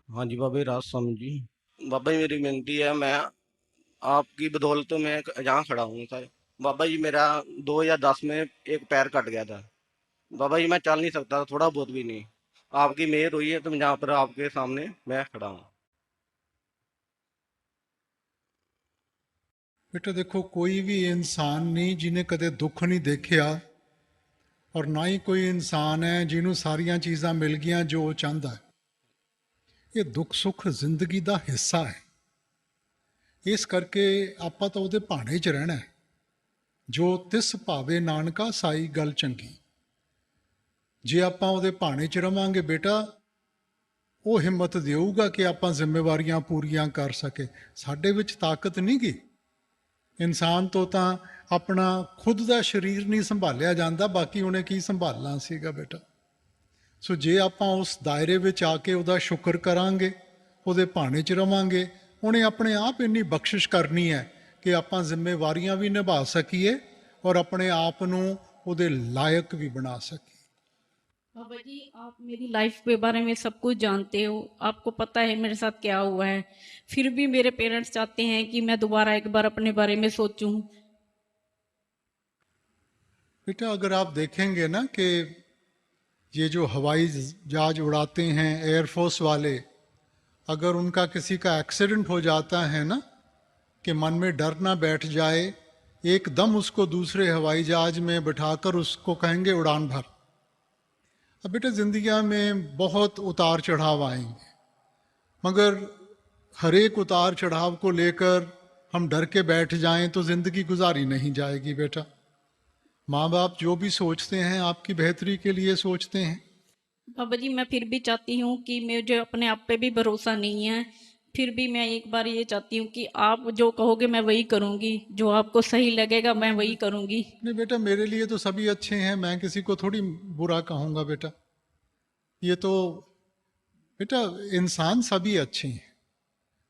हाँ जी बाबा जी, राज स्वामी जी। बाबा जी मेरी विनती है, मैं आपकी बदौलत में यहाँ खड़ा हूँ सर। बाबा जी मेरा 2010 में एक पैर कट गया था। बाबा जी मैं चल नहीं सकता था, थोड़ा बहुत भी नहीं। आपकी मेहर हुई है तो मैं यहाँ पर आपके सामने मैं खड़ा हूँ। बेटा देखो, कोई भी इंसान नहीं जिन्हें कदे दुख नहीं देखिया, और ना ही कोई इंसान है ਜਿਹਨੂੰ ਸਾਰੀਆਂ ਚੀਜ਼ਾਂ ਮਿਲ ਗਈਆਂ ਜੋ ਉਹ ਚਾਹੁੰਦਾ ਹੈ। ਇਹ ਦੁੱਖ ਸੁੱਖ ਜ਼ਿੰਦਗੀ ਦਾ ਹਿੱਸਾ ਹੈ। ਇਸ ਕਰਕੇ ਆਪਾਂ ਤਾਂ ਉਹਦੇ ਭਾਣੇ 'ਚ ਰਹਿਣਾ ਹੈ। ਜੋ ਤਿਸ ਭਾਵੇ ਨਾਨਕਾ ਸਾਈ ਗੱਲ ਚੰਗੀ। ਜੇ ਆਪਾਂ ਉਹਦੇ ਭਾਣੇ 'ਚ ਰਵਾਂਗੇ ਬੇਟਾ, ਉਹ ਹਿੰਮਤ ਦੇਊਗਾ ਕਿ ਆਪਾਂ ਜ਼ਿੰਮੇਵਾਰੀਆਂ ਪੂਰੀਆਂ ਕਰ ਸਕੇ। ਸਾਡੇ ਵਿੱਚ ਤਾਕਤ ਨਹੀਂ ਗੀ। ਇਨਸਾਨ ਤੋਂ ਤਾਂ ਆਪਣਾ ਖੁਦ ਦਾ ਸਰੀਰ ਨਹੀਂ ਸੰਭਾਲਿਆ ਜਾਂਦਾ, ਬਾਕੀ ਉਹਨੇ ਕੀ ਸੰਭਾਲਣਾ ਸੀਗਾ ਬੇਟਾ। ਸੋ ਜੇ ਆਪਾਂ ਉਸ ਦਾਇਰੇ ਵਿੱਚ ਆ ਕੇ ਉਹਦਾ ਸ਼ੁਕਰ ਕਰਾਂਗੇ, ਉਹਦੇ ਭਾਣੇ 'ਚ ਰਵਾਂਗੇ, ਉਹਨੇ ਆਪਣੇ ਆਪ ਇੰਨੀ ਬਖਸ਼ਿਸ਼ ਕਰਨੀ ਹੈ ਕਿ ਆਪਾਂ ਜ਼ਿੰਮੇਵਾਰੀਆਂ ਵੀ ਨਿਭਾ ਸਕੀਏ ਔਰ ਆਪਣੇ ਆਪ ਨੂੰ ਉਹਦੇ ਲਾਇਕ ਵੀ ਬਣਾ ਸਕੀਏ। बाबा जी, आप मेरी लाइफ के बारे में सब कुछ जानते हो, आपको पता है मेरे साथ क्या हुआ है। फिर भी मेरे पेरेंट्स चाहते हैं कि मैं दोबारा एक बार अपने बारे में सोचूं। बेटा अगर आप देखेंगे ना कि ये जो हवाई जहाज उड़ाते हैं एयरफोर्स वाले, अगर उनका किसी का एक्सीडेंट हो जाता है ना, कि मन में डर ना बैठ जाए, एकदम उसको दूसरे हवाई जहाज में बिठाकर उसको कहेंगे उड़ान भर। अब बेटा जिंदगी में बहुत उतार चढ़ाव आएंगे, मगर हर एक उतार चढ़ाव को लेकर हम डर के बैठ जाएं तो जिंदगी गुजारी नहीं जाएगी बेटा। माँ बाप जो भी सोचते हैं आपकी बेहतरी के लिए सोचते हैं। बाबा जी, मैं फिर भी चाहती हूँ कि मुझे अपने आप पे भी भरोसा नहीं है। फिर भी मैं एक बार ये चाहती हूँ कि आप जो कहोगे मैं वही करूँगी, जो आपको सही लगेगा मैं वही करूँगी। नहीं बेटा, मेरे लिए तो सभी अच्छे हैं, मैं किसी को थोड़ी बुरा कहूँगा बेटा। ये तो बेटा इंसान सभी अच्छे हैं,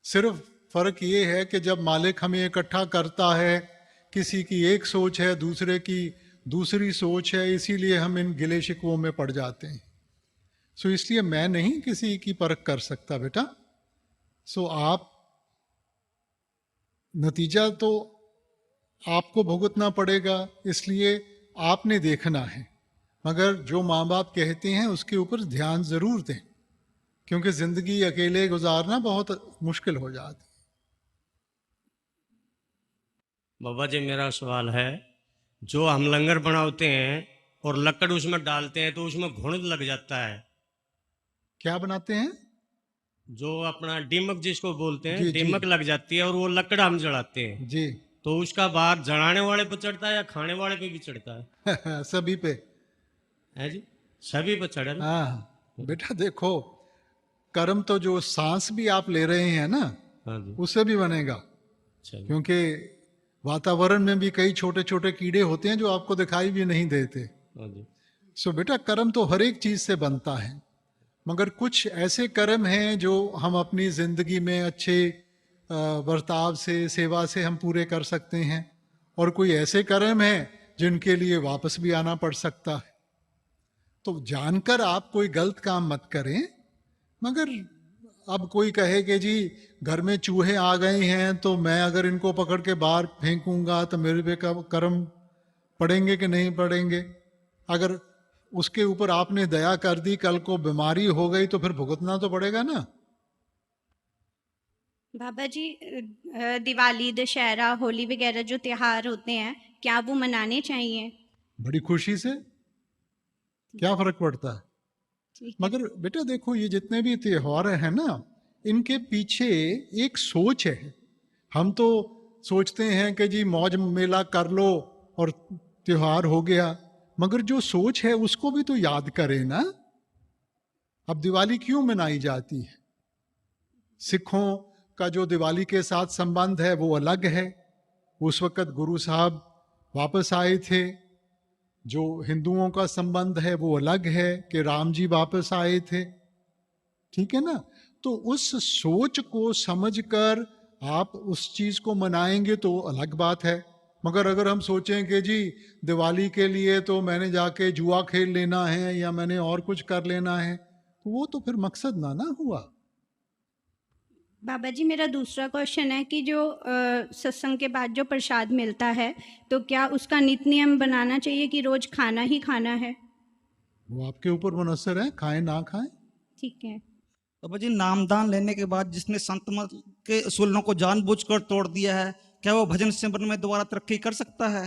सिर्फ फर्क ये है कि जब मालिक हमें इकट्ठा करता है, किसी की एक सोच है, दूसरे की दूसरी सोच है, इसीलिए हम इन गिले शिकवों में पड़ जाते हैं। सो इसलिए मैं नहीं किसी की परख कर सकता बेटा। सो आप, नतीजा तो आपको भुगतना पड़ेगा, इसलिए आपने देखना है। मगर जो माँ बाप कहते हैं उसके ऊपर ध्यान जरूर दें, क्योंकि जिंदगी अकेले गुजारना बहुत मुश्किल हो जाती। बाबा जी मेरा सवाल है, जो हम लंगर बनाते हैं और लकड़ उसमें डालते हैं तो उसमें घुन लग जाता है। क्या बनाते हैं? जो अपना दीमक जिसको बोलते हैं, जी जी दीमक लग जाती है और वो लकड़ हम जलाते हैं, जी। तो उसका भार जलाने वाले पे चढ़ता है या खाने वाले पे भी चढ़ता सभी पे। है जी? सभी पे चढ़े ना। हाँ बेटा देखो, कर्म तो जो सांस भी आप ले रहे हैं ना, हाँ जी। उससे भी बनेगा। चलिए। क्योंकि वातावरण में भी कई छोटे छोटे कीड़े होते हैं जो आपको दिखाई भी नहीं देते। हाँ जी। सो बेटा कर्म तो हर एक चीज से बनता है, मगर कुछ ऐसे कर्म हैं जो हम अपनी जिंदगी में अच्छे बर्ताव से, सेवा से हम पूरे कर सकते हैं, और कोई ऐसे कर्म हैं जिनके लिए वापस भी आना पड़ सकता है। तो जानकर आप कोई गलत काम मत करें। मगर अब कोई कहे कि जी घर में चूहे आ गए हैं तो मैं अगर इनको पकड़ के बाहर फेंकूंगा तो मेरे पे कर्म पड़ेंगे कि नहीं पड़ेंगे? अगर उसके ऊपर आपने दया कर दी, कल को बीमारी हो गई तो फिर भुगतना तो पड़ेगा ना। बाबा जी, दिवाली, दशहरा, होली वगैरह जो त्योहार होते हैं, क्या वो मनाने चाहिए? बड़ी खुशी से, क्या फर्क पड़ता है। ठीक है। मगर बेटा देखो, ये जितने भी त्योहार हैं ना, इनके पीछे एक सोच है। हम तो सोचते हैं कि जी मौज मेला कर लो और त्योहार हो गया, मगर जो सोच है उसको भी तो याद करें ना। अब दिवाली क्यों मनाई जाती है? सिखों का जो दिवाली के साथ संबंध है वो अलग है। उस वक़्त गुरु साहब वापस आए थे। जो हिंदुओं का संबंध है वो अलग है कि राम जी वापस आए थे। ठीक है ना? तो उस सोच को समझकर आप उस चीज को मनाएंगे तो अलग बात है। मगर अगर हम सोचें कि जी दिवाली के लिए तो मैंने जाके जुआ खेल लेना है या मैंने और कुछ कर लेना है, तो वो तो फिर मकसद ना हुआ। बाबा जी मेरा दूसरा क्वेश्चन है कि जो सत्संग के बाद जो प्रसाद मिलता है तो क्या उसका नित नियम बनाना चाहिए कि रोज खाना ही खाना है? वो आपके ऊपर मुनसर है, खाएं ना खाएं। ठीक है। बाबा जी नामदान लेने के बाद जिसने संत मत के उसूलों को जानबूझकर तोड़ दिया है, क्या वो भजन सिमरन में दोबारा तरक्की कर सकता है?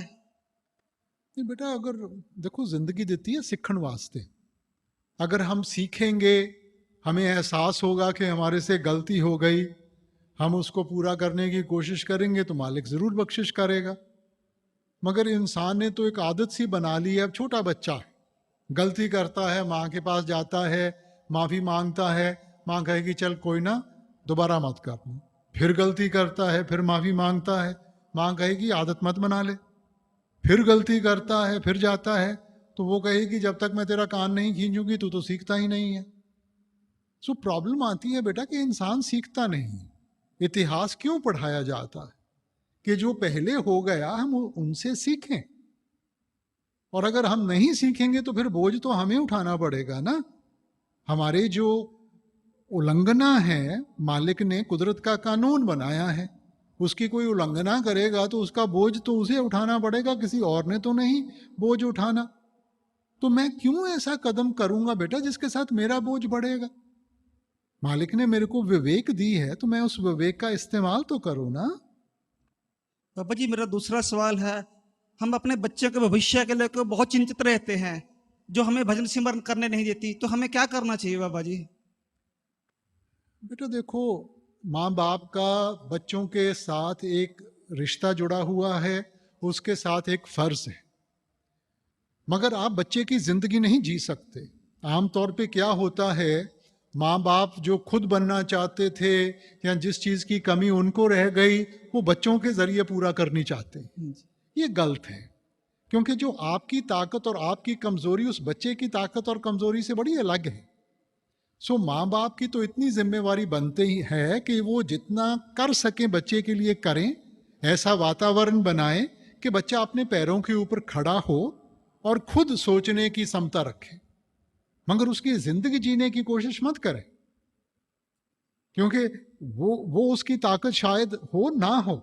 नहीं बेटा, अगर देखो जिंदगी देती है सीखण वास्ते। अगर हम सीखेंगे, हमें एहसास होगा कि हमारे से गलती हो गई, हम उसको पूरा करने की कोशिश करेंगे तो मालिक ज़रूर बख्शिश करेगा। मगर इंसान ने तो एक आदत सी बना ली है। अब छोटा बच्चा गलती करता है, माँ के पास जाता है, माफ़ी मांगता है, माँ कहेगी चल कोई ना, दोबारा मत करना। फिर गलती करता है, फिर माफ़ी मांगता है, माँ कहेगी आदत मत बना ले। फिर गलती करता है, फिर जाता है, तो वो कहेगी जब तक मैं तेरा कान नहीं खींचूंगी तू तो सीखता ही नहीं है। सो प्रॉब्लम आती है बेटा कि इंसान सीखता नहीं। इतिहास क्यों पढ़ाया जाता है? कि जो पहले हो गया हम उनसे सीखें। और अगर हम नहीं सीखेंगे तो फिर बोझ तो हमें उठाना पड़ेगा ना। हमारे जो उल्लंघना है, मालिक ने कुदरत का कानून बनाया है, उसकी कोई उल्लंघना करेगा तो उसका बोझ तो उसे उठाना पड़ेगा, किसी और ने तो नहीं बोझ उठाना। तो मैं क्यों ऐसा कदम करूंगा बेटा जिसके साथ मेरा बोझ बढ़ेगा? मालिक ने मेरे को विवेक दी है तो मैं उस विवेक का इस्तेमाल तो करूं ना। बाबा जी मेरा दूसरा सवाल है, हम अपने बच्चों के भविष्य के लेकर बहुत चिंतित रहते हैं, जो हमें भजन सिमरन करने नहीं देती, तो हमें क्या करना चाहिए बाबा जी? बेटा देखो, माँ बाप का बच्चों के साथ एक रिश्ता जुड़ा हुआ है, उसके साथ एक फर्ज है। मगर आप बच्चे की जिंदगी नहीं जी सकते। आमतौर पे क्या होता है, माँ बाप जो खुद बनना चाहते थे या जिस चीज़ की कमी उनको रह गई वो बच्चों के जरिए पूरा करनी चाहते हैं। ये गलत है, क्योंकि जो आपकी ताकत और आपकी कमजोरी उस बच्चे की ताकत और कमजोरी से बड़ी अलग है। सो माँ बाप की तो इतनी जिम्मेवारी बनते ही है कि वो जितना कर सके बच्चे के लिए करें, ऐसा वातावरण बनाएं कि बच्चा अपने पैरों के ऊपर खड़ा हो और खुद सोचने की क्षमता रखे। मगर उसकी जिंदगी जीने की कोशिश मत करें, क्योंकि वो उसकी ताकत शायद हो ना हो।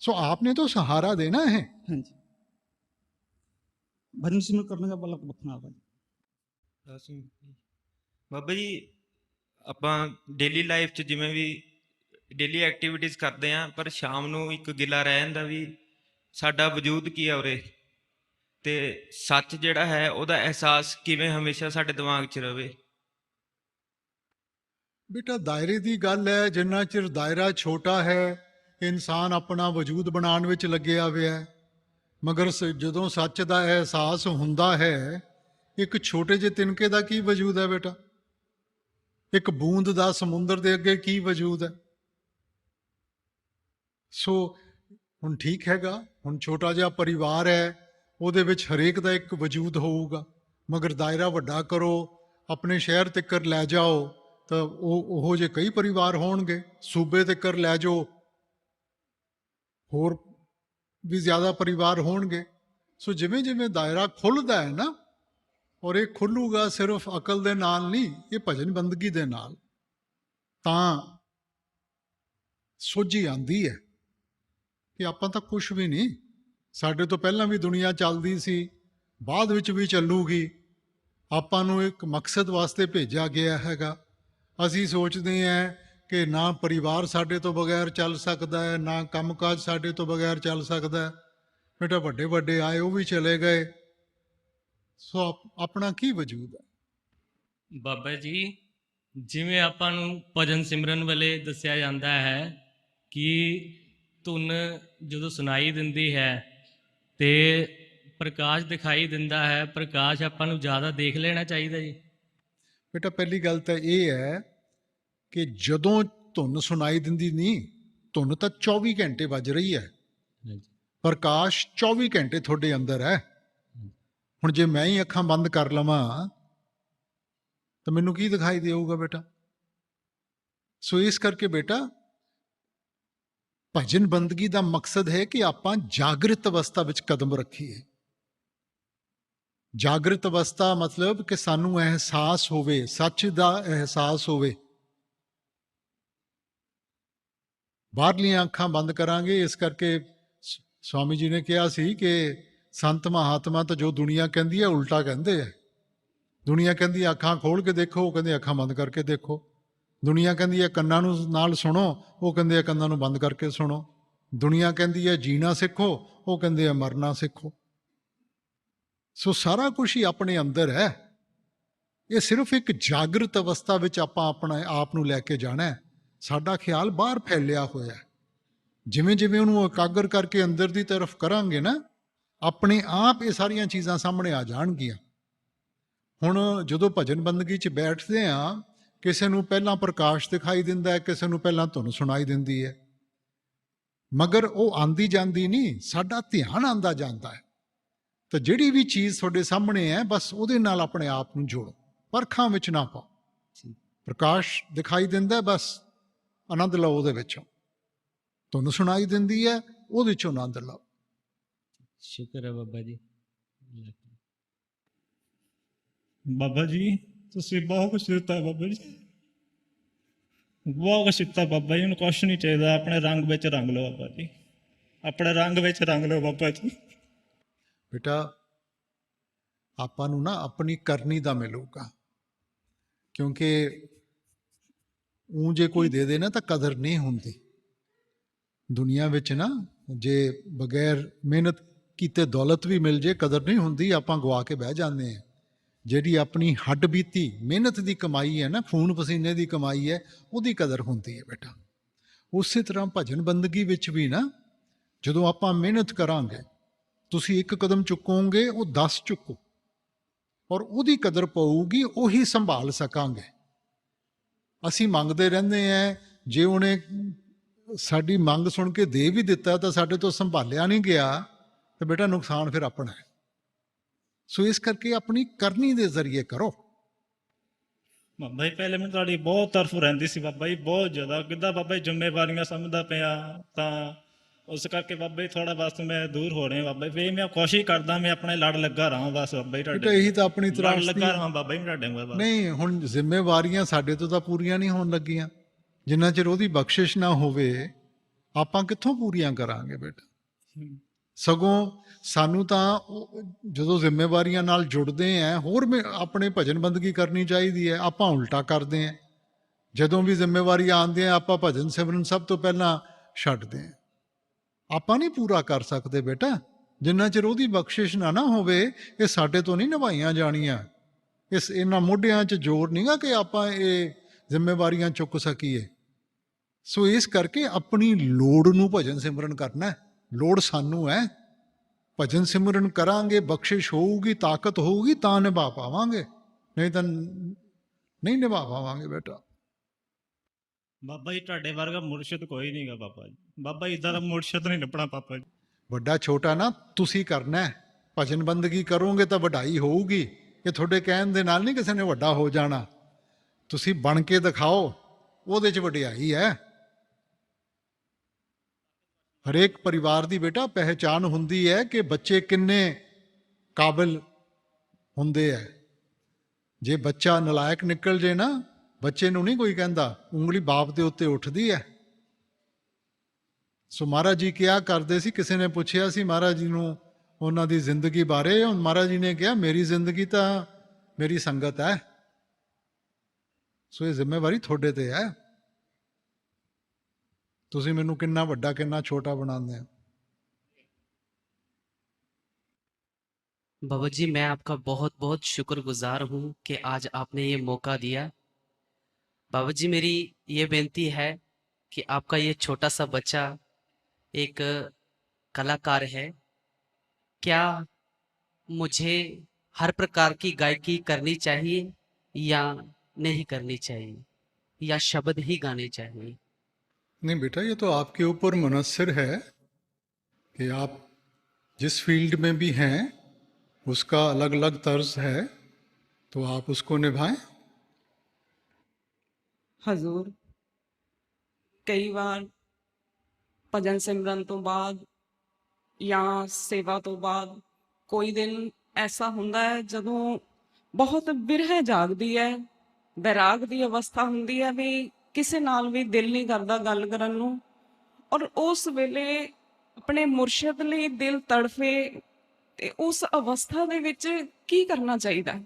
सो आपने तो सहारा देना है। हाँ जी, भजन सिमरन करने का बल रखना बाबा जी। ਬਾਬਾ ਜੀ ਆਪਾਂ ਡੇਲੀ ਲਾਈਫ 'ਚ ਜਿਵੇਂ ਵੀ ਡੇਲੀ ਐਕਟੀਵਿਟੀਜ਼ ਕਰਦੇ ਆਂ, ਪਰ ਸ਼ਾਮ ਨੂੰ ਇੱਕ ਗਿਲਾ ਰਹਿ ਜਾਂਦਾ ਵੀ ਸਾਡਾ ਵਜੂਦ ਕੀ ਆ ਉਰੇ, ਤੇ ਸੱਚ ਜਿਹੜਾ ਹੈ ਉਹਦਾ ਅਹਿਸਾਸ ਕਿਵੇਂ ਹਮੇਸ਼ਾ ਸਾਡੇ ਦਿਮਾਗ 'ਚ ਰਵੇ। बेटा दायरे की गल है, जिन्ना चिर दायरा छोटा है इंसान अपना वजूद बनाने विच लग्या हुआ है। मगर जदों सच का एहसास हुंदा है, एक छोटे जे तिनके का की वजूद है बेटा, एक बूंद का समुंदर के अगे की वजूद है। सो हुण ठीक हैगा, हुण छोटा जिहा परिवार है, ਉਹਦੇ ਵਿੱਚ हरेक का एक वजूद होऊगा। मगर दायरा वड्डा करो, अपने शहर तक लै जाओ तो ਉਹੋ ਜਿਹੇ कई परिवार होणगे। सूबे तक लै जाओ, होर भी ज़्यादा परिवार होणगे। सो जिवें जिवें दायरा खुलदा है ना, और ये खुलूगा सिर्फ अकल दे नाल नहीं, ये भजन बंदगी दे नाल, तां सोझी आंदी है कि आपां तां कुछ भी नहीं, ਸਾਡੇ ਤੋਂ ਪਹਿਲਾਂ ਵੀ ਦੁਨੀਆ ਚੱਲਦੀ ਸੀ, ਬਾਅਦ ਵਿੱਚ ਵੀ ਚੱਲੂਗੀ। ਆਪਾਂ ਨੂੰ ਇੱਕ ਮਕਸਦ ਵਾਸਤੇ ਭੇਜਿਆ ਗਿਆ ਹੈਗਾ। ਅਸੀਂ ਸੋਚਦੇ ਹਾਂ ਕਿ ਨਾ ਪਰਿਵਾਰ ਸਾਡੇ ਤੋਂ ਬਗੈਰ ਚੱਲ ਸਕਦਾ ਹੈ, ਨਾ ਕੰਮਕਾਜ ਸਾਡੇ ਤੋਂ ਬਗੈਰ ਚੱਲ ਸਕਦਾ ਹੈ। ਬੇਟਾ ਵੱਡੇ ਵੱਡੇ ਆਏ, ਉਹ ਵੀ ਚਲੇ ਗਏ। ਸੋ ਆਪਣਾ ਕੀ ਵਜੂਦ ਹੈ? ਬਾਬਾ ਜੀ ਜਿਵੇਂ ਆਪਾਂ ਨੂੰ ਭਜਨ ਸਿਮਰਨ ਵੇਲੇ ਦੱਸਿਆ ਜਾਂਦਾ ਹੈ ਕਿ ਧੁਨ ਜਦੋਂ ਸੁਣਾਈ ਦਿੰਦੀ ਹੈ ਤੇ ਪ੍ਰਕਾਸ਼ ਦਿਖਾਈ ਦਿੰਦਾ ਹੈ, ਪ੍ਰਕਾਸ਼ ਆਪਾਂ ਨੂੰ ਜ਼ਿਆਦਾ ਦੇਖ ਲੈਣਾ ਚਾਹੀਦਾ ਜੀ। ਬੇਟਾ ਪਹਿਲੀ ਗੱਲ ਤਾਂ ਇਹ ਹੈ ਕਿ ਜਦੋਂ ਧੁਨ ਸੁਣਾਈ ਦਿੰਦੀ ਨਹੀਂ, ਧੁਨ ਤਾਂ 24 ਘੰਟੇ ਵੱਜ ਰਹੀ ਹੈ, ਪ੍ਰਕਾਸ਼ 24 ਘੰਟੇ ਤੁਹਾਡੇ ਅੰਦਰ ਹੈ। ਹੁਣ ਜੇ ਮੈਂ ਹੀ ਅੱਖਾਂ ਬੰਦ ਕਰ ਲਵਾਂ ਤਾਂ ਮੈਨੂੰ ਕੀ ਦਿਖਾਈ ਦੇਊਗਾ ਬੇਟਾ? ਸੋ ਇਸ ਕਰਕੇ ਬੇਟਾ ਭਜਨ ਬੰਦਗੀ ਦਾ ਮਕਸਦ ਹੈ ਕਿ ਆਪਾਂ ਜਾਗਰਿਤ ਅਵਸਥਾ ਵਿੱਚ ਕਦਮ ਰੱਖੀਏ। ਜਾਗਰਿਤ ਅਵਸਥਾ ਮਤਲਬ ਕਿ ਸਾਨੂੰ ਅਹਿਸਾਸ ਹੋਵੇ, ਸੱਚ ਦਾ ਅਹਿਸਾਸ ਹੋਵੇ। ਬਾਹਰਲੀਆਂ ਅੱਖਾਂ ਬੰਦ ਕਰਾਂਗੇ। ਇਸ ਕਰਕੇ ਸਵਾਮੀ ਜੀ ਨੇ ਕਿਹਾ ਸੀ ਕਿ ਸੰਤ ਮਹਾਤਮਾ ਤਾਂ ਜੋ ਦੁਨੀਆ ਕਹਿੰਦੀ ਹੈ ਉਲਟਾ ਕਹਿੰਦੇ ਆ। ਦੁਨੀਆ ਕਹਿੰਦੀ ਹੈ ਅੱਖਾਂ ਖੋਲ ਕੇ ਦੇਖੋ, ਉਹ ਕਹਿੰਦੇ ਅੱਖਾਂ ਬੰਦ ਕਰਕੇ ਦੇਖੋ। ਦੁਨੀਆ ਕਹਿੰਦੀ ਹੈ ਕੰਨਾਂ ਨੂੰ ਨਾਲ ਸੁਣੋ, ਉਹ ਕਹਿੰਦੇ ਆ ਕੰਨਾਂ ਨੂੰ ਬੰਦ ਕਰਕੇ ਸੁਣੋ। ਦੁਨੀਆ ਕਹਿੰਦੀ ਹੈ ਜੀਣਾ ਸਿੱਖੋ, ਉਹ ਕਹਿੰਦੇ ਆ ਮਰਨਾ ਸਿੱਖੋ। ਸੋ ਸਾਰਾ ਕੁਝ ਹੀ ਆਪਣੇ ਅੰਦਰ ਹੈ। ਇਹ ਸਿਰਫ ਇੱਕ ਜਾਗਰਤ ਅਵਸਥਾ ਵਿੱਚ ਆਪਾਂ ਆਪਣੇ ਆਪ ਨੂੰ ਲੈ ਕੇ ਜਾਣਾ ਹੈ। ਸਾਡਾ ਖਿਆਲ ਬਾਹਰ ਫੈਲਿਆ ਹੋਇਆ ਹੈ। ਜਿਵੇਂ ਜਿਵੇਂ ਉਹਨੂੰ ਇਕਾਗਰ ਕਰਕੇ ਅੰਦਰ ਦੀ ਤਰਫ ਕਰਾਂਗੇ ਨਾ, ਆਪਣੇ ਆਪ ਇਹ ਸਾਰੀਆਂ ਚੀਜ਼ਾਂ ਸਾਹਮਣੇ ਆ ਜਾਣਗੀਆਂ। ਹੁਣ ਜਦੋਂ ਭਜਨ ਬੰਦਗੀ 'ਚ ਬੈਠਦੇ ਆ, ਕਿਸੇ ਨੂੰ ਪਹਿਲਾਂ ਪ੍ਰਕਾਸ਼ ਦਿਖਾਈ ਦਿੰਦਾ ਹੈ, ਕਿਸੇ ਨੂੰ ਪਹਿਲਾਂ ਧੁਨ ਸੁਣਾਈ ਦਿੰਦੀ ਹੈ, ਮਗਰ ਉਹ ਆਂਦੀ ਜਾਂਦੀ ਨਹੀਂ, ਸਾਡਾ ਧਿਆਨ ਆਂਦਾ ਜਾਂਦਾ ਹੈ। ਤਾਂ ਜਿਹੜੀ ਵੀ ਚੀਜ਼ ਤੁਹਾਡੇ ਸਾਹਮਣੇ ਹੈ, ਬਸ ਉਹਦੇ ਨਾਲ ਆਪਣੇ ਆਪ ਨੂੰ ਜੋੜੋ, ਪਰਖਾਂ ਵਿੱਚ ਨਾ ਪਾਓ। ਪ੍ਰਕਾਸ਼ ਦਿਖਾਈ ਦਿੰਦਾ, ਬਸ ਆਨੰਦ ਲਓ ਉਹਦੇ ਵਿੱਚੋਂ। ਧੁਨ ਸੁਣਾਈ ਦਿੰਦੀ ਹੈ, ਉਹਦੇ 'ਚੋਂ ਆਨੰਦ ਲਓ। ਸ਼ੁਕਰ ਹੈ ਬਾਬਾ ਜੀ। ਬਾਬਾ ਜੀ ਤੁਸੀਂ ਬਹੁਤ ਕੁਛ ਦਿੱਤਾ ਬਾਬਾ ਜੀ, ਬਹੁਤ ਕੁਛ ਦਿੱਤਾ ਬਾਬਾ ਜੀ। ਹੁਣ ਕੁਛ ਨਹੀਂ ਚਾਹੀਦਾ, ਆਪਣੇ ਰੰਗ ਵਿੱਚ ਰੰਗ ਲਓ ਬਾਬਾ ਜੀ, ਆਪਣੇ ਰੰਗ ਵਿੱਚ ਰੰਗ ਲਓ ਬਾਬਾ ਜੀ। ਬੇਟਾ ਆਪਾਂ ਨੂੰ ਨਾ ਆਪਣੀ ਕਰਨੀ ਦਾ ਮਿਲੂਗਾ, ਕਿਉਂਕਿ ਊਂ ਜੇ ਕੋਈ ਦੇ ਦੇ ਨਾ ਤਾਂ ਕਦਰ ਨਹੀਂ ਹੁੰਦੀ ਦੁਨੀਆ ਵਿੱਚ ਨਾ। ਜੇ ਬਗੈਰ ਮਿਹਨਤ ਕੀਤੇ ਦੌਲਤ ਵੀ ਮਿਲ ਜੇ, ਕਦਰ ਨਹੀਂ ਹੁੰਦੀ, ਆਪਾਂ ਗਵਾ ਕੇ ਬਹਿ ਜਾਂਦੇ ਹਾਂ। ਜਿਹੜੀ ਆਪਣੀ ਹੱਡ ਬੀਤੀ ਮਿਹਨਤ ਦੀ ਕਮਾਈ ਹੈ ਨਾ, ਖੂਨ ਪਸੀਨੇ ਦੀ ਕਮਾਈ ਹੈ, ਉਹਦੀ ਕਦਰ ਹੁੰਦੀ ਹੈ ਬੇਟਾ। ਉਸੇ ਤਰ੍ਹਾਂ ਭਜਨ ਬੰਦਗੀ ਵਿੱਚ ਵੀ ਨਾ, ਜਦੋਂ ਆਪਾਂ ਮਿਹਨਤ ਕਰਾਂਗੇ, ਤੁਸੀਂ ਇੱਕ ਕਦਮ ਚੁੱਕੋਗੇ, ਉਹ 10 ਚੁੱਕੋ, ਔਰ ਉਹਦੀ ਕਦਰ ਪਊਗੀ, ਉਹੀ ਸੰਭਾਲ ਸਕਾਂਗੇ। ਅਸੀਂ ਮੰਗਦੇ ਰਹਿੰਦੇ ਹਾਂ, ਜੇ ਉਹਨੇ ਸਾਡੀ ਮੰਗ ਸੁਣ ਕੇ ਦੇ ਵੀ ਦਿੱਤਾ ਤਾਂ ਸਾਡੇ ਤੋਂ ਸੰਭਾਲਿਆ ਨਹੀਂ ਗਿਆ, ਤਾਂ ਬੇਟਾ ਨੁਕਸਾਨ ਫਿਰ ਆਪਣਾ ਹੈ। ਸੋ ਇਸ ਕਰਕੇ ਆਪਣੀ ਕਰਨੀ ਦੇ ਜ਼ਰੀਏ ਕਰੋ। ਬਾਬਾ ਜੀ ਪਹਿਲੇ ਮੈਨੂੰ ਤੁਹਾਡੀ ਬਹੁਤ ਤਰਫ ਰਹਿੰਦੀ ਸੀ ਬਾਬਾ ਜੀ, ਬਹੁਤ ਜ਼ਿਆਦਾ। ਕਿੱਦਾਂ ਬਾਬਾ ਜੀ ਜ਼ਿੰਮੇਵਾਰੀਆਂ ਸਮਝਦਾ ਪਿਆ, ਤਾਂ ਉਸ ਕਰਕੇ ਬਾਬਾ ਜੀ ਥੋੜਾ ਬਸ ਮੈਂ ਦੂਰ ਹੋ ਰਿਹਾ ਬਾਬਾ ਜੀ। ਮੈਂ ਕੋਸ਼ਿਸ਼ ਕਰਦਾ ਮੈਂ ਆਪਣੇ ਲੜ ਲੱਗਾ ਰਹਾਂ ਬਸ ਬਾਬਾ ਜੀ, ਬੇਟਾ ਇਹੀ ਤਾਂ ਆਪਣੀ ਲੜ ਤਰਾਸ ਲੱਗਾ ਰਹਾਂ ਬਾਬਾ ਜੀ ਤੁਹਾਡੇ ਬਸ। ਨਹੀਂ, ਹੁਣ ਜ਼ਿੰਮੇਵਾਰੀਆਂ ਸਾਡੇ ਤੋਂ ਤਾਂ ਪੂਰੀਆਂ ਨਹੀਂ ਹੋਣ ਲੱਗੀਆਂ। ਜਿੰਨਾ ਚਿਰ ਉਹਦੀ ਬਖਸ਼ਿਸ਼ ਨਾ ਹੋਵੇ, ਆਪਾਂ ਕਿੱਥੋਂ ਪੂਰੀਆਂ ਕਰਾਂਗੇ ਬੇਟਾ। ਸਗੋਂ ਸਾਨੂੰ ਤਾਂ ਜਦੋਂ ਜ਼ਿੰਮੇਵਾਰੀਆਂ ਨਾਲ ਜੁੜਦੇ ਆ, ਹੋਰ ਆਪਣੇ ਭਜਨ ਬੰਦਗੀ ਕਰਨੀ ਚਾਹੀਦੀ ਹੈ। ਆਪਾਂ ਉਲਟਾ ਕਰਦੇ ਹਾਂ। ਜਦੋਂ ਵੀ ਜ਼ਿੰਮੇਵਾਰੀਆਂ ਆਉਂਦੀਆਂ, ਆਪਾਂ ਭਜਨ ਸਿਮਰਨ ਸਭ ਤੋਂ ਪਹਿਲਾਂ ਛੱਡਦੇ ਹਾਂ। ਆਪਾਂ ਨਹੀਂ ਪੂਰਾ ਕਰ ਸਕਦੇ ਬੇਟਾ, ਜਿੰਨਾ ਚਿਰ ਉਹਦੀ ਬਖਸ਼ਿਸ਼ ਨਾ ਹੋਵੇ। ਇਹ ਸਾਡੇ ਤੋਂ ਨਹੀਂ ਨਿਭਾਈਆਂ ਜਾਣੀਆਂ। ਇਹਨਾਂ ਮੋਢਿਆਂ 'ਚ ਜ਼ੋਰ ਨਹੀਂਗਾ ਕਿ ਆਪਾਂ ਇਹ ਜ਼ਿੰਮੇਵਾਰੀਆਂ ਚੁੱਕ ਸਕੀਏ। ਸੋ ਇਸ ਕਰਕੇ ਆਪਣੀ ਲੋੜ ਨੂੰ ਭਜਨ ਸਿਮਰਨ ਕਰਨਾ। ਲੋੜ ਸਾਨੂੰ ਹੈ। ਭਜਨ ਸਿਮਰਨ ਕਰਾਂਗੇ, ਬਖਸ਼ਿਸ਼ ਹੋਊਗੀ, ਤਾਕਤ ਹੋਊਗੀ, ਤਾਂ ਨਿਭਾ ਪਾਵਾਂਗੇ, ਨਹੀਂ ਤਾਂ ਨਹੀਂ ਨਿਭਾ ਪਾਵਾਂਗੇ ਬੇਟਾ। ਬਾਬਾ ਜੀ ਤੁਹਾਡੇ ਵਰਗਾ ਮੁਰਸ਼ਿਦ ਕੋਈ ਨਹੀਂਗਾ ਬਾਬਾ ਜੀ। ਬਾਬਾ ਜੀ ਇੱਦਾਂ ਦਾ ਮੁਰਸ਼ਿਦ ਨਹੀਂ ਲੱਭਣਾ ਪਾਪਾ ਜੀ। ਵੱਡਾ ਛੋਟਾ ਨਾ ਤੁਸੀਂ ਕਰਨਾ। ਭਜਨ ਬੰਦਗੀ ਕਰੋਗੇ ਤਾਂ ਵਡਾਈ ਹੋਊਗੀ। ਇਹ ਤੁਹਾਡੇ ਕਹਿਣ ਦੇ ਨਾਲ ਨਹੀਂ ਕਿਸੇ ਨੇ ਵੱਡਾ ਹੋ ਜਾਣਾ। ਤੁਸੀਂ ਬਣ ਕੇ ਦਿਖਾਓ, ਉਹਦੇ 'ਚ ਵਡਿਆਈ ਹੈ। ਹਰੇਕ ਪਰਿਵਾਰ ਦੀ ਬੇਟਾ ਪਹਿਚਾਨ ਹੁੰਦੀ ਹੈ ਕਿ ਬੱਚੇ ਕਿੰਨੇ ਕਾਬਿਲ ਹੁੰਦੇ ਹੈ। ਜੇ ਬੱਚਾ ਨਲਾਇਕ ਨਿਕਲ ਜੇ ਨਾ, ਬੱਚੇ ਨੂੰ ਨਹੀਂ ਕੋਈ ਕਹਿੰਦਾ, ਉਂਗਲੀ ਬਾਪ ਦੇ ਉੱਤੇ ਉੱਠਦੀ ਹੈ। ਸੋ ਮਹਾਰਾਜ ਜੀ ਕਿਹਾ ਕਰਦੇ ਸੀ, ਕਿਸੇ ਨੇ ਪੁੱਛਿਆ ਸੀ ਮਹਾਰਾਜ ਜੀ ਨੂੰ ਉਹਨਾਂ ਦੀ ਜ਼ਿੰਦਗੀ ਬਾਰੇ। ਹੁਣ ਮਹਾਰਾਜ ਜੀ ਨੇ ਕਿਹਾ, ਮੇਰੀ ਜ਼ਿੰਦਗੀ ਤਾਂ ਮੇਰੀ ਸੰਗਤ ਹੈ। ਸੋ ਇਹ ਜ਼ਿੰਮੇਵਾਰੀ ਤੁਹਾਡੇ ਤੇ ਹੈ। ਤੁਸੀਂ ਮੈਨੂੰ ਕਿੰਨਾ ਵੱਡਾ ਕਿੰਨਾ ਛੋਟਾ बनाते हो। बाबा जी मैं आपका बहुत बहुत शुक्रगुजार हूँ कि आज आपने ये मौका दिया। बाबा जी मेरी ये बेनती है कि आपका ये छोटा सा बच्चा एक कलाकार है, क्या मुझे हर प्रकार की गायकी करनी चाहिए या नहीं करनी चाहिए, या शब्द ही गाने चाहिए? नहीं बेटा, ये तो आपके ऊपर मुनस्सिर है कि आप जिस फील्ड में भी हैं उसका अलग अलग तर्ज है, तो आप उसको निभाएं। ਹਜ਼ੂਰ ਕਈ ਵਾਰ ਭਜਨ ਸਿਮਰਨ ਤੋਂ ਬਾਅਦ ਜਾਂ ਸੇਵਾ ਤੋਂ ਬਾਅਦ ਕੋਈ ਦਿਨ ਐਸਾ ਹੁੰਦਾ ਹੈ ਜਦੋਂ ਬਹੁਤ ਬਿਰਹ ਜਾਗਦੀ ਹੈ, ਬੈਰਾਗ ਦੀ ਅਵਸਥਾ ਹੁੰਦੀ ਹੈ, ਵੀ ਕਿਸੇ ਨਾਲ ਵੀ ਦਿਲ ਨਹੀਂ ਕਰਦਾ ਗੱਲ ਕਰਨ ਨੂੰ। ਔਰ ਉਸ ਵੇਲੇ ਆਪਣੇ ਮੁਰਸ਼ਿਦ ਲਈ ਦਿਲ ਤੜਫੇ ਤੇ ਉਸ ਅਵਸਥਾ ਦੇ ਵਿੱਚ ਕੀ ਕਰਨਾ ਚਾਹੀਦਾ ਹੈ?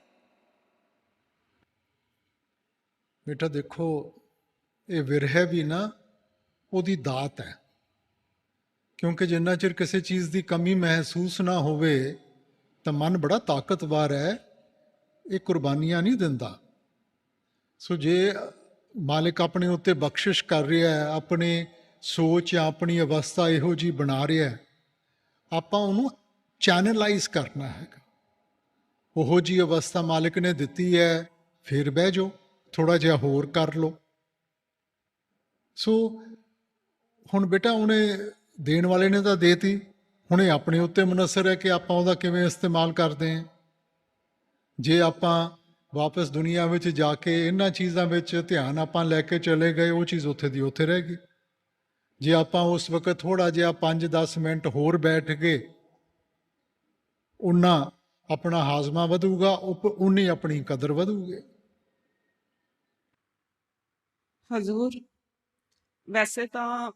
ਬੇਟਾ ਦੇਖੋ, ਇਹ ਵਿਰਹ ਵੀ ਨਾ ਉਹਦੀ ਦਾਤ ਹੈ, ਕਿਉਂਕਿ ਜਿੰਨਾ ਚਿਰ ਕਿਸੇ ਚੀਜ਼ ਦੀ ਕਮੀ ਮਹਿਸੂਸ ਨਾ ਹੋਵੇ ਤਾਂ ਮਨ ਬੜਾ ਤਾਕਤਵਰ ਹੈ, ਇਹ ਕੁਰਬਾਨੀਆਂ ਨਹੀਂ ਦਿੰਦਾ। ਸੋ ਜੇ ਮਾਲਿਕ ਆਪਣੇ ਉੱਤੇ ਬਖਸ਼ਿਸ਼ ਕਰ ਰਿਹਾ ਹੈ, ਆਪਣੀ ਸੋਚ ਜਾਂ ਆਪਣੀ ਅਵਸਥਾ ਇਹੋ ਜਿਹੀ ਬਣਾ ਰਿਹਾ ਹੈ, ਆਪਾਂ ਉਹਨੂੰ ਚੈਨਲਾਈਜ਼ ਕਰਨਾ ਹੈਗਾ। ਉਹੋ ਜਿਹੀ ਅਵਸਥਾ ਮਾਲਿਕ ਨੇ ਦਿੱਤੀ ਹੈ, ਫਿਰ ਬਹਿ ਜਾਓ, ਥੋੜਾ ਜਿਹਾ ਹੋਰ ਕਰ ਲਓ। ਸੋ ਹੁਣ ਬੇਟਾ ਉਹਨੇ ਦੇਣ ਵਾਲੇ ਨੇ ਤਾਂ ਦੇਤੀ, ਹੁਣ ਇਹ ਆਪਣੇ ਉੱਤੇ ਮੁਨਸਰ ਹੈ ਕਿ ਆਪਾਂ ਉਹਦਾ ਕਿਵੇਂ ਇਸਤੇਮਾਲ ਕਰਦੇ ਹਾਂ। ਜੇ ਆਪਾਂ ਵਾਪਸ ਦੁਨੀਆ ਵਿੱਚ ਜਾ ਕੇ ਇਹਨਾਂ ਚੀਜ਼ਾਂ ਵਿੱਚ ਧਿਆਨ ਆਪਾਂ ਲੈ ਕੇ ਚਲੇ ਗਏ, ਉਹ ਚੀਜ਼ ਉੱਥੇ ਦੀ ਉੱਥੇ ਰਹਿ ਗਈ। ਜੇ ਆਪਾਂ ਉਸ ਵਕਤ ਥੋੜਾ ਜਿਹਾ 5-10 ਮਿੰਟ ਹੋਰ ਬੈਠ ਗਏ, ਉਨਾ ਆਪਣਾ ਹਾਜ਼ਮਾ ਵਧੂਗਾ, ਉਨੀ ਆਪਣੀ ਕਦਰ ਵਧੂਗੀ। ਹਜ਼ੂਰ, ਵੈਸੇ ਤਾਂ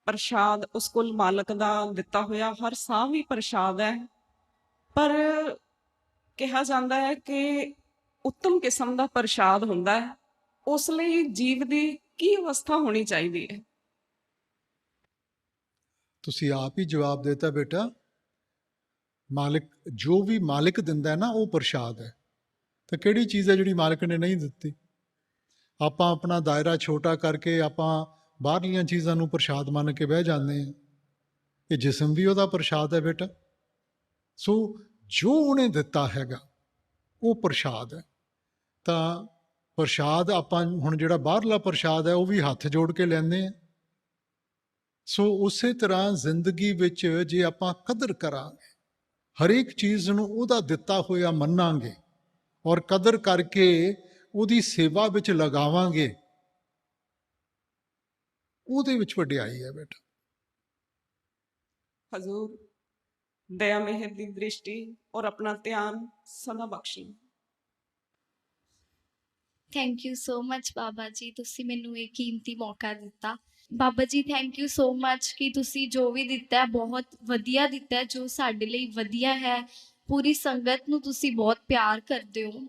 ਪ੍ਰਸ਼ਾਦ ਉਸ ਕੁਲ ਮਾਲਕ ਦਾ ਦਿੱਤਾ ਹੋਇਆ ਹਰ ਸਾਹ ਵੀ ਪ੍ਰਸ਼ਾਦ ਹੈ, ਪਰ ਕਿਹਾ ਜਾਂਦਾ ਹੈ ਕਿ ਉੱਤਮ ਕਿਸਮ ਦਾ ਪ੍ਰਸ਼ਾਦ ਹੁੰਦਾ ਹੈ। ਉਸ ਲਈ ਜੀਵ ਦੀ ਕੀ ਅਵਸਥਾ ਹੋਣੀ ਚਾਹੀਦੀ ਹੈ? ਤੁਸੀਂ ਆਪ ਹੀ ਜਵਾਬ ਦੇਤਾ ਬੇਟਾ। ਮਾਲਿਕ ਜੋ ਵੀ ਮਾਲਿਕ ਦਿੰਦਾ ਹੈ ਨਾ, ਉਹ ਪ੍ਰਸ਼ਾਦ ਹੈ। ਤਾਂ ਕਿਹੜੀ ਚੀਜ਼ ਹੈ ਜਿਹੜੀ ਮਾਲਿਕ ਨੇ ਨਹੀਂ ਦਿੱਤੀ? ਆਪਾਂ ਆਪਣਾ ਦਾਇਰਾ ਛੋਟਾ ਕਰਕੇ ਆਪਾਂ ਬਾਹਰਲੀਆਂ ਚੀਜ਼ਾਂ ਨੂੰ ਪ੍ਰਸ਼ਾਦ ਮੰਨ ਕੇ ਬਹਿ ਜਾਂਦੇ ਹਾਂ। ਇਹ ਜਿਸਮ ਵੀ ਉਹਦਾ ਪ੍ਰਸ਼ਾਦ ਹੈ ਬੇਟਾ। ਸੋ ਜੋ ਉਹਨੇ ਦਿੱਤਾ ਹੈਗਾ ਉਹ ਪ੍ਰਸ਼ਾਦ ਹੈ। ਤਾਂ ਪ੍ਰਸ਼ਾਦ ਆਪਾਂ ਹੁਣ ਜਿਹੜਾ ਬਾਹਰਲਾ ਪ੍ਰਸ਼ਾਦ ਹੈ ਉਹ ਵੀ ਹੱਥ ਜੋੜ ਕੇ ਲੈਂਦੇ ਹਾਂ। ਸੋ ਉਸੇ ਤਰ੍ਹਾਂ ਜ਼ਿੰਦਗੀ ਵਿੱਚ ਜੇ ਆਪਾਂ ਕਦਰ ਕਰਾਂਗੇ, ਹਰੇਕ ਚੀਜ਼ ਨੂੰ ਉਹਦਾ ਦਿੱਤਾ ਹੋਇਆ ਮੰਨਾਂਗੇ ਔਰ ਕਦਰ ਕਰਕੇ ਉਹਦੀ ਸੇਵਾ ਵਿੱਚ ਲਗਾਵਾਂਗੇ, ਉਹਦੇ ਵਿੱਚ ਵਡਿਆਈ ਹੈ ਬੇਟਾ। ਹਜ਼ੂਰ, ਦਇਆ ਮਿਹਰ ਦੀ ਦ੍ਰਿਸ਼ਟੀ ਔਰ ਆਪਣਾ ਧਿਆਨ ਸਦਾ ਬਖਸ਼ੀ। Thank you so much Baba ji, ਤੁਸੀਂ ਮੈਨੂੰ ਇਹ ਕੀਮਤੀ ਮੌਕਾ ਦਿੱਤਾ। Baba ji thank you so much ਕਿ ਤੁਸੀਂ ਜੋ ਵੀ ਦਿੱਤਾ ਹੈ ਬਹੁਤ ਵਧੀਆ ਦਿੱਤਾ ਹੈ, ਜੋ ਸਾਡੇ ਲਈ ਵਧੀਆ ਹੈ। ਪੂਰੀ ਸੰਗਤ ਨੂੰ ਤੁਸੀਂ ਬਹੁਤ ਪਿਆਰ ਕਰਦੇ ਹੋ।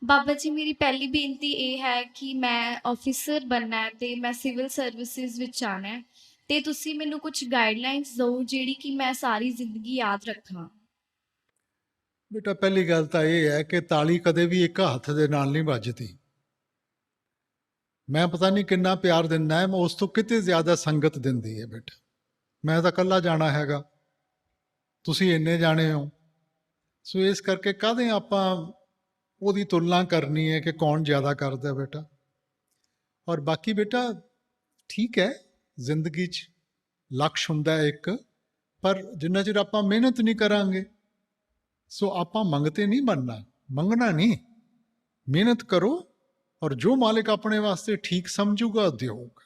ਬਾਬਾ ਜੀ ਮੇਰੀ ਪਹਿਲੀ ਬੇਨਤੀ ਇਹ ਹੈ ਕਿ ਮੈਂ ਆਫਿਸਰ ਬਣਨਾ ਹੈ ਤੇ ਮੈਂ ਸਿਵਲ ਸਰਵਿਸਿਜ਼ ਵਿੱਚ ਆਉਣਾ ਹੈ, ਤੇ ਤੁਸੀਂ ਮੈਨੂੰ ਕੁਝ ਗਾਈਡਲਾਈਨਸ ਦਿਓ ਜਿਹੜੀ ਕਿ ਮੈਂ ਸਾਰੀ ਜ਼ਿੰਦਗੀ ਯਾਦ ਰੱਖਾਂ। ਬੇਟਾ ਪਹਿਲੀ ਗੱਲ ਤਾਂ ਇਹ ਹੈ ਕਿ ਤਾਲੀ ਕਦੇ ਵੀ ਇੱਕ ਹੱਥ ਦੇ ਨਾਲ ਨਹੀਂ ਵੱਜਦੀ। ਮੈਂ ਪਤਾ ਨਹੀਂ ਕਿੰਨਾ ਪਿਆਰ ਦਿੰਦਾ ਹੈ, ਮੈਂ ਉਸ ਤੋਂ ਕਿਤੇ ਜ਼ਿਆਦਾ ਸੰਗਤ ਦਿੰਦੀ ਹੈ ਬੇਟਾ। ਮੈਂ ਤਾਂ ਇਕੱਲਾ ਜਾਣਾ ਹੈਗਾ, ਤੁਸੀਂ ਇੰਨੇ ਜਾਣੇ ਹੋ। ਸੋ ਇਸ ਕਰਕੇ ਕਾਹਦੇ ਆਪਾਂ ਉਹਦੀ ਤੁਲਨਾ ਕਰਨੀ ਹੈ ਕਿ ਕੌਣ ਜ਼ਿਆਦਾ ਕਰਦਾ ਬੇਟਾ। ਔਰ ਬਾਕੀ ਬੇਟਾ ਠੀਕ ਹੈ, ਜ਼ਿੰਦਗੀ 'ਚ ਲਕਸ਼ ਹੁੰਦਾ ਹੈ ਇੱਕ, ਪਰ ਜਿੰਨਾ ਚਿਰ ਆਪਾਂ ਮਿਹਨਤ ਨਹੀਂ ਕਰਾਂਗੇ, ਸੋ ਆਪਾਂ ਮੰਗਤੇ ਨਹੀਂ ਬਣਨਾ। ਮੰਗਣਾ ਨਹੀਂ, ਮਿਹਨਤ ਕਰੋ ਔਰ ਜੋ ਮਾਲਿਕ ਆਪਣੇ ਵਾਸਤੇ ਠੀਕ ਸਮਝੂਗਾ ਦਿਓਗਾ।